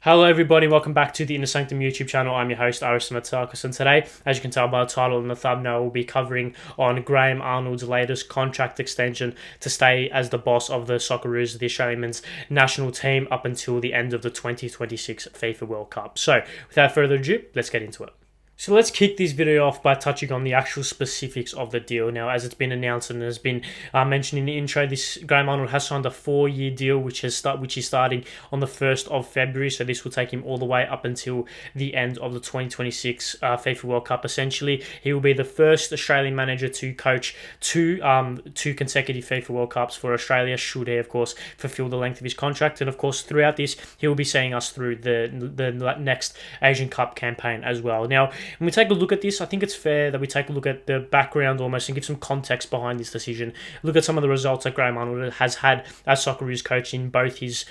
Hello everybody, welcome back to the Inner Sanctum YouTube channel. I'm your host, Ari Stamatakos, and today, as you can tell by the title and the thumbnail, we'll be covering on Graham Arnold's latest contract extension to stay as the boss of the Socceroos, the Australian men's national team, up until the end of the 2026 FIFA World Cup. So, without further ado, let's get into it. So let's kick this video off by touching on the actual specifics of the deal. Now, as it's been announced and has been mentioned in the intro, this Graham Arnold has signed a 4-year deal, which is starting on the 1st of February. So this will take him all the way up until the end of the 2026 FIFA World Cup. Essentially, he will be the first Australian manager to coach two consecutive FIFA World Cups for Australia, should he, of course, fulfill the length of his contract. And of course, throughout this, he will be seeing us through the next Asian Cup campaign as well. Now, when we take a look at this, I think it's fair that we take a look at the background almost and give some context behind this decision. Look at some of the results that Graham Arnold has had as Socceroos coach in both his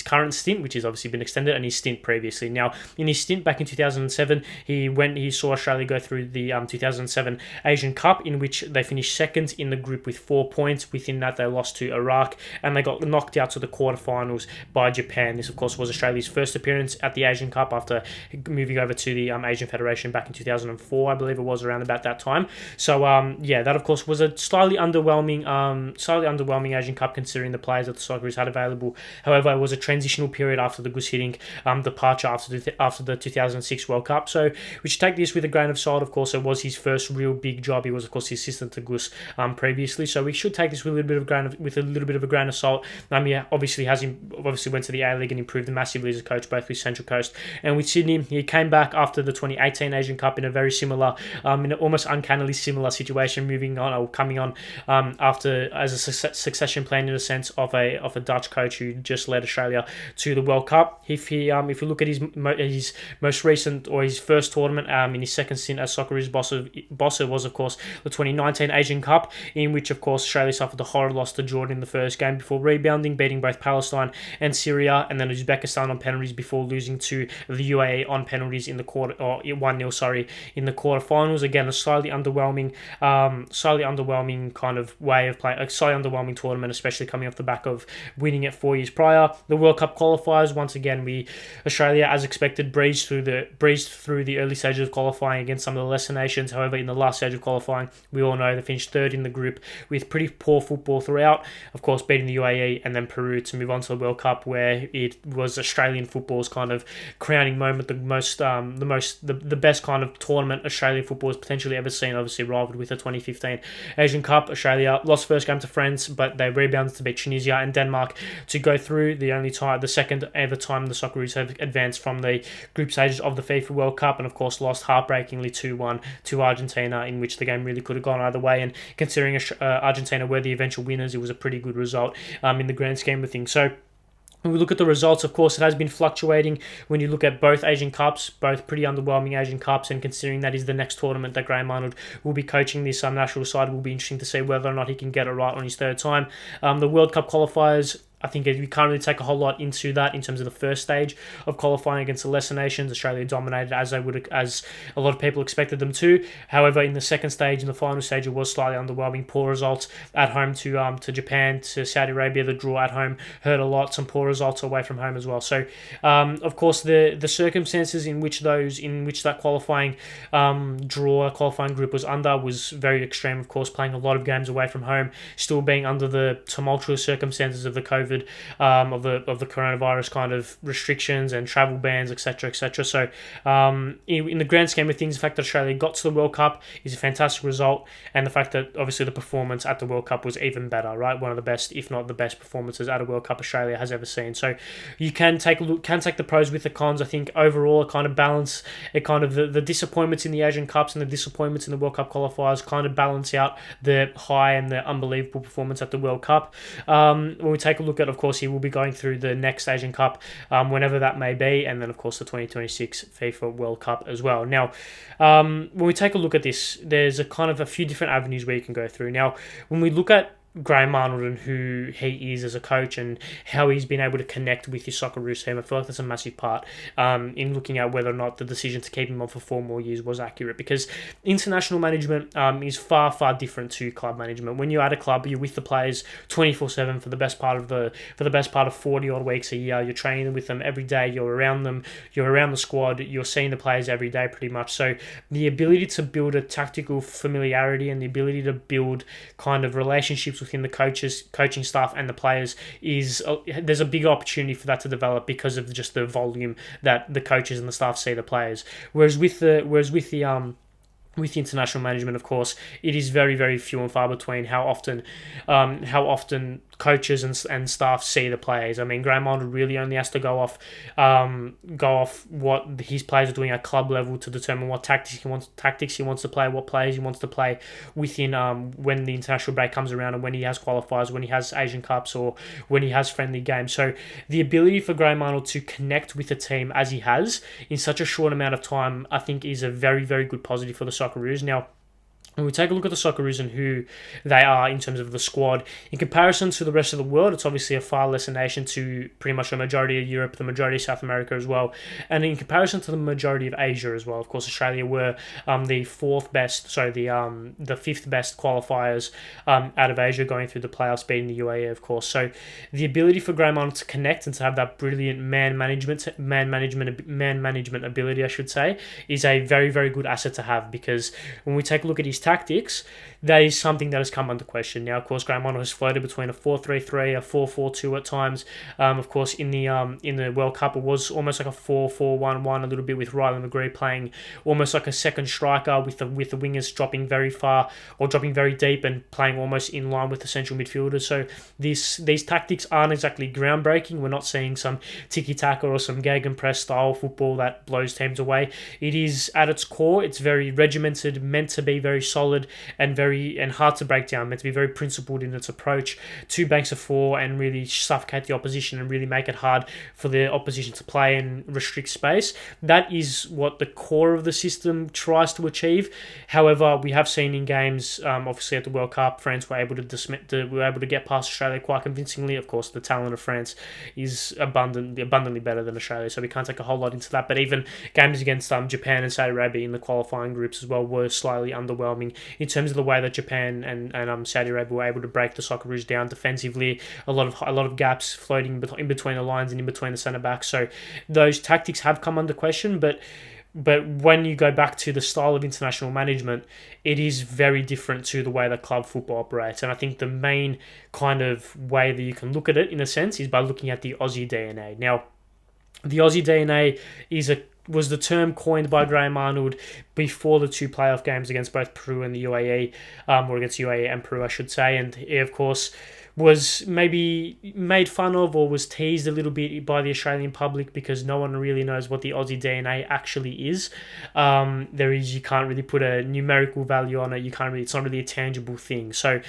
current stint, which has obviously been extended, and his stint previously. Now, in his stint back in 2007, he saw Australia go through the 2007 Asian Cup, in which they finished second in the group with 4 points. Within that, they lost to Iraq, and they got knocked out to the quarterfinals by Japan. This, of course, was Australia's first appearance at the Asian Cup after moving over to the Asian Federation back in 2004, I believe it was, around about that time. So that of course was a slightly underwhelming Asian Cup considering the players that the Socceroos had available. However, it was a transitional period after the Gus Hiddink departure after the 2006 World Cup. So we should take this with a grain of salt. Of course, it was his first real big job. He was, of course, the assistant to Gus previously. So we should take this with a little bit of a grain of salt. He obviously went to the A League and improved massively as a coach, both with Central Coast and with Sydney. He came back after the 2018 Asian Cup in a very similar, in an almost uncannily similar situation, coming on after as a succession plan in a sense of a Dutch coach who just led Australia to the World Cup. If you look at his most recent or his first tournament in his second stint as Socceroos boss, was of course the 2019 Asian Cup, in which of course Australia suffered a horror loss to Jordan in the first game before rebounding, beating both Palestine and Syria, and then Uzbekistan on penalties before losing to the UAE on penalties in the 1-0, in the quarterfinals. Again, a slightly underwhelming kind of way of playing, a slightly underwhelming tournament, especially coming off the back of winning it 4 years prior. The World Cup qualifiers, once again, Australia, as expected, breezed through the early stages of qualifying against some of the lesser nations. However, in the last stage of qualifying, we all know they finished third in the group with pretty poor football throughout. Of course, beating the UAE and then Peru to move on to the World Cup, where it was Australian football's kind of crowning moment, the best kind of tournament Australian football has potentially ever seen, obviously rivaled with the 2015 Asian Cup. Australia lost first game to France, but they rebounded to beat Tunisia and Denmark to go through. The second ever time the Socceroos have advanced from the group stages of the FIFA World Cup, and of course lost heartbreakingly 2-1 to Argentina, in which the game really could have gone either way. And considering Argentina were the eventual winners, it was a pretty good result in the grand scheme of things. So when we look at the results, of course, it has been fluctuating. When you look at both Asian Cups, both pretty underwhelming Asian Cups, and considering that is the next tournament that Graham Arnold will be coaching this national side, will be interesting to see whether or not he can get it right on his third time. The World Cup qualifiers, I think we can't really take a whole lot into that in terms of the first stage of qualifying against the lesser nations. Australia dominated as a lot of people expected them to. However, in the second stage, in the final stage, it was slightly underwhelming. Poor results at home to Japan, to Saudi Arabia. The draw at home hurt a lot. Some poor results away from home as well. So, of course, the circumstances in which that qualifying group was under was very extreme. Of course, playing a lot of games away from home, still being under the tumultuous circumstances of the COVID. Of the coronavirus kind of restrictions and travel bans, etc. So in the grand scheme of things, the fact that Australia got to the World Cup is a fantastic result, and the fact that obviously the performance at the World Cup was even better, right? One of the best, if not the best, performances at a World Cup Australia has ever seen. So you can take the pros with the cons. I think overall the disappointments in the Asian Cups and the disappointments in the World Cup qualifiers kind of balance out the high and the unbelievable performance at the World Cup. When we take a look at, of course, he will be going through the next Asian Cup, whenever that may be, and then, of course, the 2026 FIFA World Cup as well. Now, when we take a look at this, there's a few different avenues where you can go through. Now, when we look at Graham Arnold and who he is as a coach and how he's been able to connect with his Socceroos team. I feel like that's a massive part in looking at whether or not the decision to keep him on for 4 more years was accurate, because international management is far, far different to club management. When you're at a club, you're with the players 24/7 for the best part of 40 odd weeks a year. You're training with them every day. You're around them. You're around the squad. You're seeing the players every day, pretty much. So the ability to build a tactical familiarity and the ability to build kind of relationships within the coaching staff and the players there's a big opportunity for that to develop because of just the volume that the coaches and the staff see the players. With the international management, of course, it is very, very few and far between how often coaches and staff see the players. I mean, Graham Arnold really only has to go off what his players are doing at club level to determine what tactics he wants to play, what players he wants to play within when the international break comes around and when he has qualifiers, when he has Asian Cups or when he has friendly games. So the ability for Graham Arnold to connect with a team as he has in such a short amount of time, I think, is a very, very good positive for the Socceroos. Now, when we take a look at the Socceroos and who they are in terms of the squad, in comparison to the rest of the world, it's obviously a far lesser nation to pretty much the majority of Europe, the majority of South America as well, and in comparison to the majority of Asia as well. Of course, Australia were the fifth best qualifiers out of Asia, going through the playoffs, beating the UAE, of course. So the ability for Graham Arnold to connect and to have that brilliant man management ability, I should say, is a very, very good asset to have, because when we take a look at his tactics, that is something that has come under question. Now, of course, Graham Arnold has floated between a 4-3-3, a 4-4-2 at times. Of course, in the World Cup, it was almost like a 4-4-1-1, a little bit with Riley McGree playing almost like a second striker with the wingers dropping very far or dropping very deep and playing almost in line with the central midfielders. So these tactics aren't exactly groundbreaking. We're not seeing some tiki-taka or some gegenpress style football that blows teams away. It is, at its core, it's very regimented, meant to be very solid and hard to break down, meant to be very principled in its approach. 2 banks of 4 and really suffocate the opposition and really make it hard for the opposition to play and restrict space. That is what the core of the system tries to achieve. However, we have seen in games, obviously at the World Cup, France were able to get past Australia quite convincingly. Of course, the talent of France is abundantly better than Australia, so we can't take a whole lot into that. But even games against Japan and Saudi Arabia in the qualifying groups as well were slightly underwhelming in terms of the way that Japan and Saudi Arabia were able to break the Socceroos down defensively. A lot of gaps floating in between the lines and in between the centre backs. So those tactics have come under question, but when you go back to the style of international management, it is very different to the way that club football operates. And I think the main kind of way that you can look at it, in a sense, is by looking at the Aussie DNA. Now, the Aussie DNA was the term coined by Graham Arnold before the 2 playoff games against both Peru and the UAE, or against UAE and Peru, I should say. And he, of course, was maybe made fun of or was teased a little bit by the Australian public because no one really knows what the Aussie DNA actually is. You can't really put a numerical value on it. It's not really a tangible thing. So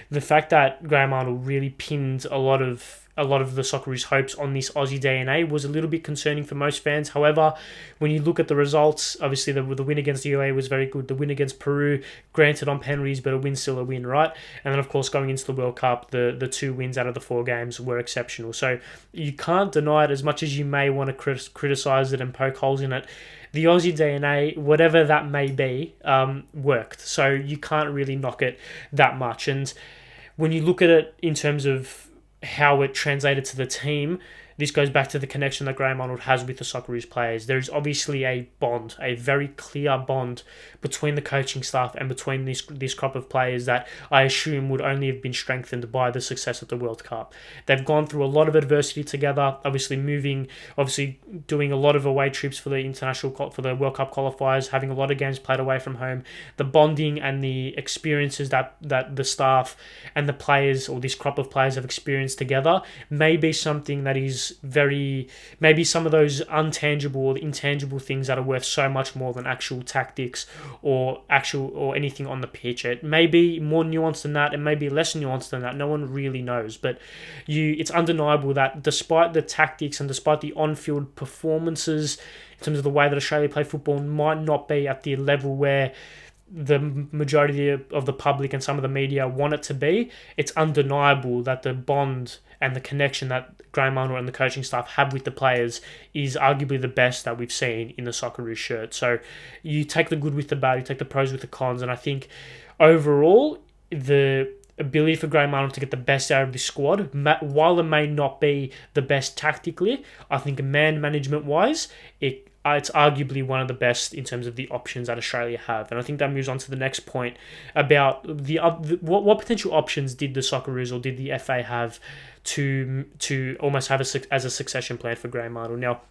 the fact that Graham Arnold really pinned a lot of the Socceroos' hopes on this Aussie DNA was a little bit concerning for most fans. However, when you look at the results, obviously the win against the UAE was very good. The win against Peru, granted on penalties, but a win's still a win, right? And then, of course, going into the World Cup, the 2 wins out of the 4 games were exceptional. So you can't deny it, as much as you may want to criticise it and poke holes in it. The Aussie DNA, whatever that may be, worked. So you can't really knock it that much. And when you look at it in terms of how it translated to the team, this goes back to the connection that Graham Arnold has with the Socceroos players. There is obviously a bond, a very clear bond between the coaching staff and between this crop of players that I assume would only have been strengthened by the success of the World Cup. They've gone through a lot of adversity together, obviously doing a lot of away trips for the World Cup qualifiers, having a lot of games played away from home. The bonding and the experiences that the staff and the players, or this crop of players, have experienced together may be something that is maybe some of those untangible or intangible things that are worth so much more than actual tactics or anything on the pitch. It may be more nuanced than that, it may be less nuanced than that, no one really knows, but it's undeniable that despite the tactics and despite the on-field performances in terms of the way that Australia play football might not be at the level where the majority of the public and some of the media want it to be, it's undeniable that the bond and the connection that Graham Arnold and the coaching staff have with the players is arguably the best that we've seen in the Socceroos shirt. So you take the good with the bad, you take the pros with the cons, and I think overall the ability for Graham Arnold to get the best out of the squad, while it may not be the best tactically, I think man management wise, it's arguably one of the best in terms of the options that Australia have. And I think that moves on to the next point about what potential options did the Socceroos or did the FA have to almost have as a succession plan for Graham Arnold. Now,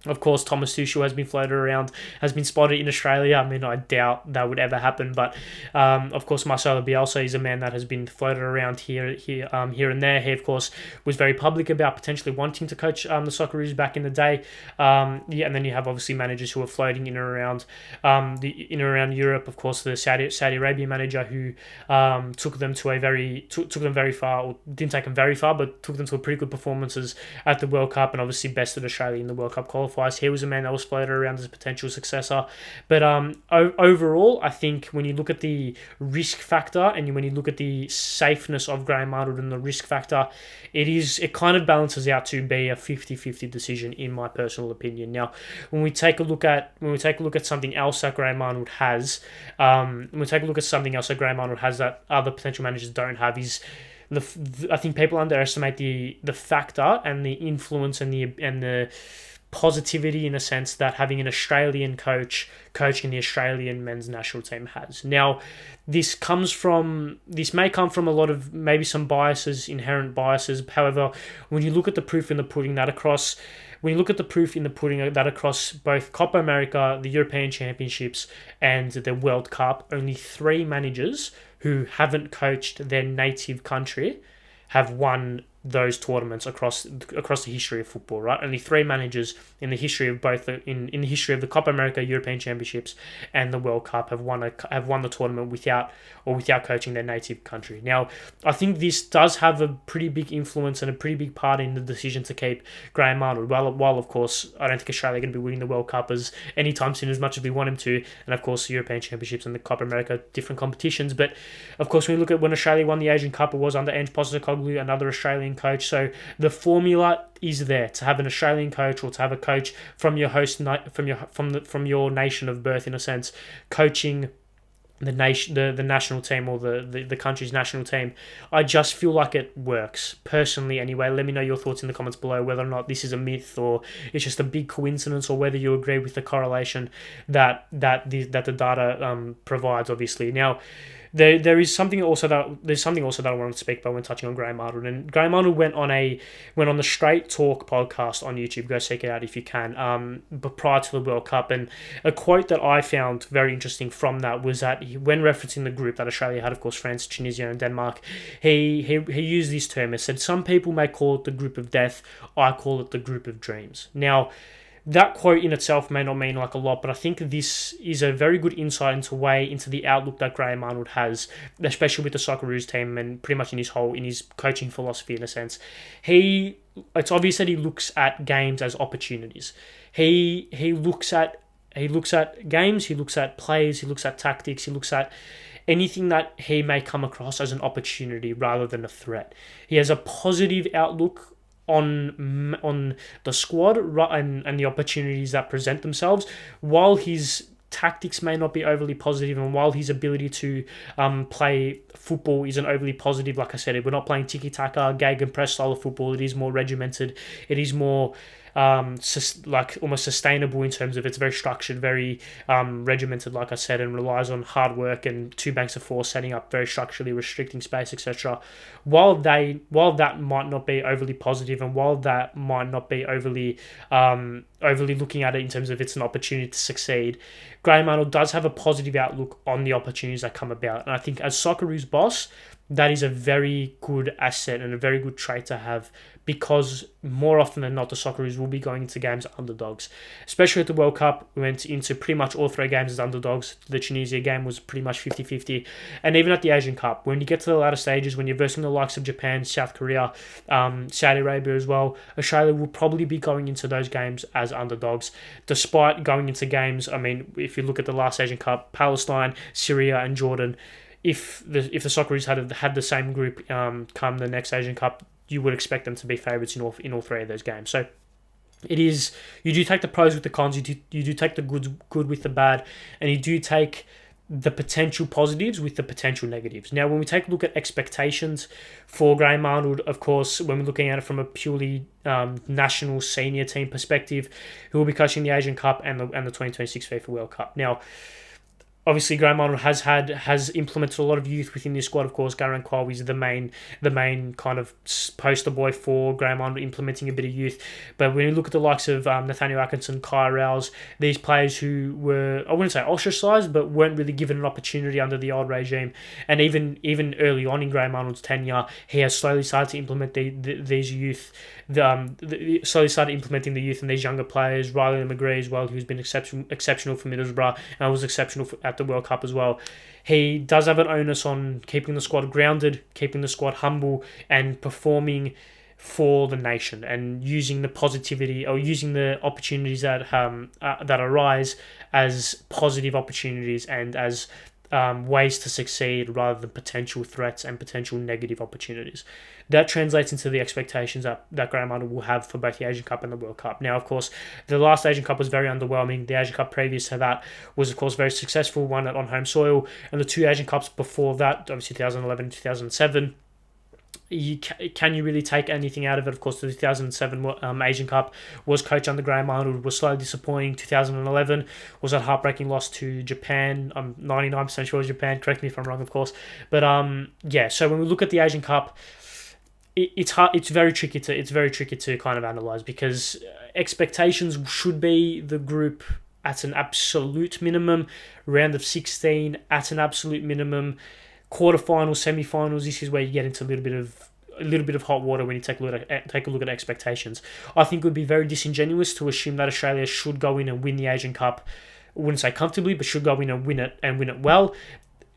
of course, Thomas Tuchel has been floated around, has been spotted in Australia. I mean, I doubt that would ever happen, but of course, Marcelo Bielsa is a man that has been floated around here and there. He, of course, was very public about potentially wanting to coach the Socceroos back in the day. And then you have obviously managers who are floating in and around Europe. Of course, the Saudi Arabia manager who took them very far, or didn't take them very far, but took them to a pretty good performances at the World Cup, and obviously bested Australia in the World Cup qualifiers. He was a man that was floated around as a potential successor. But overall, I think when you look at the risk factor and when you look at the safeness of Graham Arnold and the risk factor, it kind of balances out to be a 50-50 decision in my personal opinion. Now, when we take a look at something else that Graham Arnold has, that other potential managers don't have is I think people underestimate the factor and the influence and the positivity in a sense that having an Australian coach coaching the Australian men's national team has. Now, this may come from a lot of maybe some biases, inherent biases. However, when you look at the proof in the pudding that across both Copa America, the European Championships, and the World Cup, only 3 managers who haven't coached their native country have won those tournaments across the history of football, right? Only 3 managers in the history of both in the history of the Copa America, European Championships, and the World Cup have won the tournament without coaching their native country. Now, I think this does have a pretty big influence and a pretty big part in the decision to keep Graham Arnold. While of course I don't think Australia are going to be winning the World Cup as anytime soon as much as we want him to, and of course the European Championships and the Copa America, different competitions. But of course, when you look at when Australia won the Asian Cup, it was under Ange Postecoglou, another Australian coach. So the formula is there to have an Australian coach or to have a coach from your from your nation of birth, in a sense, coaching the national team or the country's national team. I just feel like it works personally. Anyway, let me know your thoughts in the comments below, whether or not this is a myth or it's just a big coincidence, or whether you agree with the correlation that the data provides. Obviously, now. There's something also that I wanted to speak about when touching on Graham Arnold. And Graham Arnold went on the Straight Talk podcast on YouTube. Go check it out if you can. But prior to the World Cup, and a quote that I found very interesting from that was that when referencing the group that Australia had, of course, France, Tunisia, and Denmark, he used this term. He said, "Some people may call it the group of death. I call it the group of dreams." Now, that quote in itself may not mean like a lot, but I think this is a very good insight into the outlook that Graham Arnold has, especially with the Socceroos team and pretty much in his coaching philosophy, in a sense. It's obvious that he looks at games as opportunities. He looks at games, he looks at plays, he looks at tactics, he looks at anything that he may come across as an opportunity rather than a threat. He has a positive outlook on the squad and the opportunities that present themselves, while his tactics may not be overly positive, and while his ability to play football isn't overly positive. Like I said, we're not playing tiki-taka, gegenpress style of football. It is more regimented. It is more almost sustainable in terms of it's very structured, very regimented, like I said, and relies on hard work and 2 banks of 4 setting up, very structurally restricting space, etc. While that might not be overly positive, and while that might not be overly looking at it in terms of it's an opportunity to succeed, Graham Arnold does have a positive outlook on the opportunities that come about. And I think as Socceroos boss, that is a very good asset and a very good trait to have because more often than not, the Socceroos will be going into games as underdogs. Especially at the World Cup, we went into pretty much all 3 games as underdogs. The Tunisia game was pretty much 50-50. And even at the Asian Cup, when you get to the latter stages, when you're versing the likes of Japan, South Korea, Saudi Arabia as well, Australia will probably be going into those games as underdogs. Despite going into games, I mean, if you look at the last Asian Cup, Palestine, Syria and Jordan, if the Socceroos had the same group come the next Asian Cup, you would expect them to be favourites in all 3 of those games. So it is, you do take the pros with the cons, you do take the good with the bad, and you do take the potential positives with the potential negatives. Now, when we take a look at expectations for Graham Arnold, of course, when we're looking at it from a purely national senior team perspective, who will be coaching the Asian Cup and the 2026 FIFA World Cup. Now, obviously, Graham Arnold has implemented a lot of youth within this squad. Of course, Garang Kwal is the main kind of poster boy for Graham Arnold implementing a bit of youth. But when you look at the likes of Nathaniel Atkinson, Kai Rouse, these players who were, I wouldn't say ostracised, but weren't really given an opportunity under the old regime. And even early on in Graham Arnold's tenure, he has slowly started to implement these youth. Slowly started implementing the youth and these younger players. Riley McGree as well, who's been exceptional for Middlesbrough and was exceptional at the World Cup as well. He does have an onus on keeping the squad grounded, keeping the squad humble, and performing for the nation, and using the positivity or using the opportunities that arise as positive opportunities and as ways to succeed rather than potential threats and potential negative opportunities. That translates into the expectations that Graham Arnold will have for both the Asian Cup and the World Cup. Now, of course, the last Asian Cup was very underwhelming. The Asian Cup previous to that was, of course, very successful, won it on home soil. And the 2 Asian Cups before that, obviously 2011 and 2007, can you really take anything out of it? Of course, the 2007 Asian Cup was coached under Graham Arnold, was slightly disappointing. 2011 was that heartbreaking loss to Japan. I'm 99% sure it was Japan. Correct me if I'm wrong, of course. But yeah. So when we look at the Asian Cup, it's hard. It's very tricky to kind of analyze, because expectations should be the group at an absolute minimum, round of 16 at an absolute minimum. Quarterfinals, semi-finals, this is where you get into a little bit of hot water when you take a look at expectations. I think it would be very disingenuous to assume that Australia should go in and win the Asian Cup. I wouldn't say comfortably, but should go in and win it well.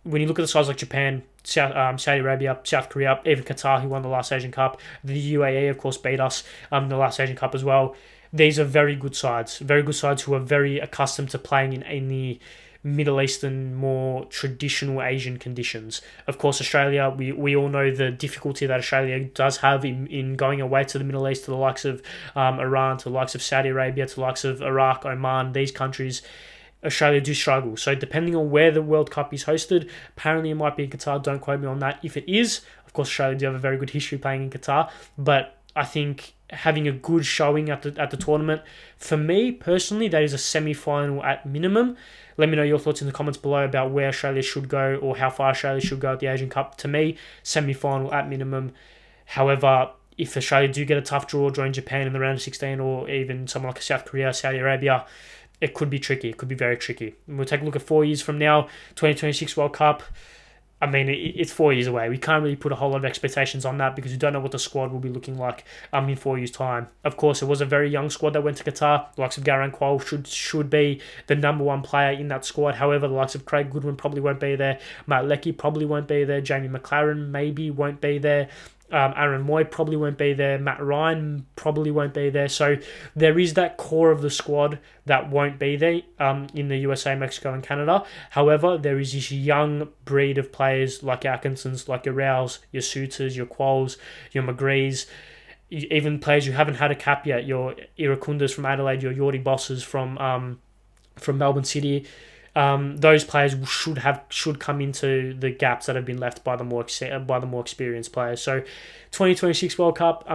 When you look at the sides like Japan, Saudi Arabia, South Korea, even Qatar, who won the last Asian Cup, the UAE, of course, beat us in the last Asian Cup as well. These are very good sides who are very accustomed to playing in the Middle Eastern, more traditional Asian conditions. Of course, Australia, we all know the difficulty that Australia does have in going away to the Middle East, to the likes of Iran, to the likes of Saudi Arabia, to the likes of Iraq, Oman, these countries. Australia do struggle. So depending on where the World Cup is hosted, apparently it might be in Qatar, don't quote me on that. If it is, of course, Australia do have a very good history playing in Qatar, but I think having a good showing at the tournament, for me personally, that is a semi-final at minimum. Let me know your thoughts in the comments below about where Australia should go or how far Australia should go at the Asian Cup. To me, semi-final at minimum. However, if Australia do get a tough draw, drawing Japan in the round of 16, or even someone like South Korea, Saudi Arabia, it could be tricky. It could be very tricky. And we'll take a look at 4 years from now, 2026 World Cup. I mean, it's 4 years away. We can't really put a whole lot of expectations on that because we don't know what the squad will be looking like in 4 years' time. Of course, it was a very young squad that went to Qatar. The likes of Garang Kwal should be the number one player in that squad. However, the likes of Craig Goodwin probably won't be there. Matt Leckie probably won't be there. Jamie McLaren maybe won't be there. Aaron Moy probably won't be there. Matt Ryan probably won't be there. So there is that core of the squad that won't be there in the USA, Mexico and Canada. However, there is this young breed of players like Atkinsons, like your Rouse, your Souters, your Qualls, your McGrees, even players who haven't had a cap yet, your Irakundas from Adelaide, your Yordi Bosses from Melbourne City. Those players should come into the gaps that have been left by the more experienced players. So, 2026 World Cup.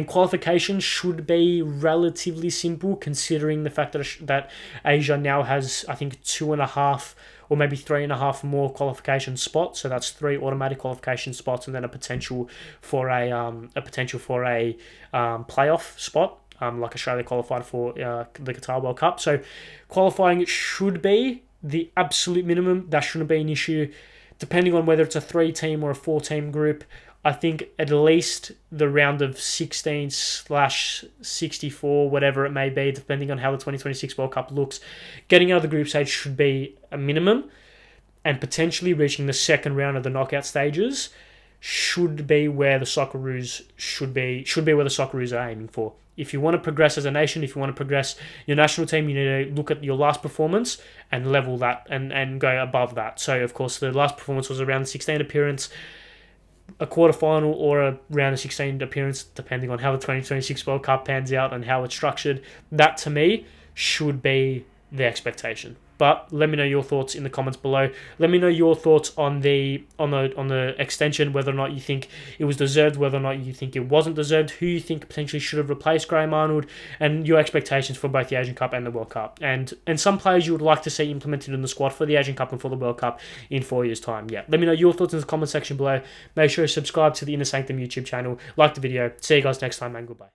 Qualification should be relatively simple considering the fact that Asia now has, I think, 2.5 or maybe 3.5 more qualification spots. So that's 3 automatic qualification spots and then a potential for a playoff spot. Like Australia qualified for the Qatar World Cup. So qualifying should be the absolute minimum. That shouldn't be an issue. Depending on whether it's a 3-team or a 4-team group, I think at least the round of 16/64, whatever it may be, depending on how the 2026 World Cup looks, getting out of the group stage should be a minimum, and potentially reaching the second round of the knockout stages should be where the Socceroos should be where the Socceroos are aiming for. If you want to progress as a nation, if you want to progress your national team, you need to look at your last performance and level that and go above that. So, of course, the last performance was a round of 16 appearance, a quarterfinal or a round of 16 appearance, depending on how the 2026 World Cup pans out and how it's structured. That, to me, should be the expectation. But let me know your thoughts in the comments below. Let me know your thoughts on the extension, whether or not you think it was deserved, whether or not you think it wasn't deserved, who you think potentially should have replaced Graham Arnold, and your expectations for both the Asian Cup and the World Cup. And some players you would like to see implemented in the squad for the Asian Cup and for the World Cup in 4 years' time. Yeah, let me know your thoughts in the comment section below. Make sure you subscribe to the Inner Sanctum YouTube channel, like the video. See you guys next time, and goodbye.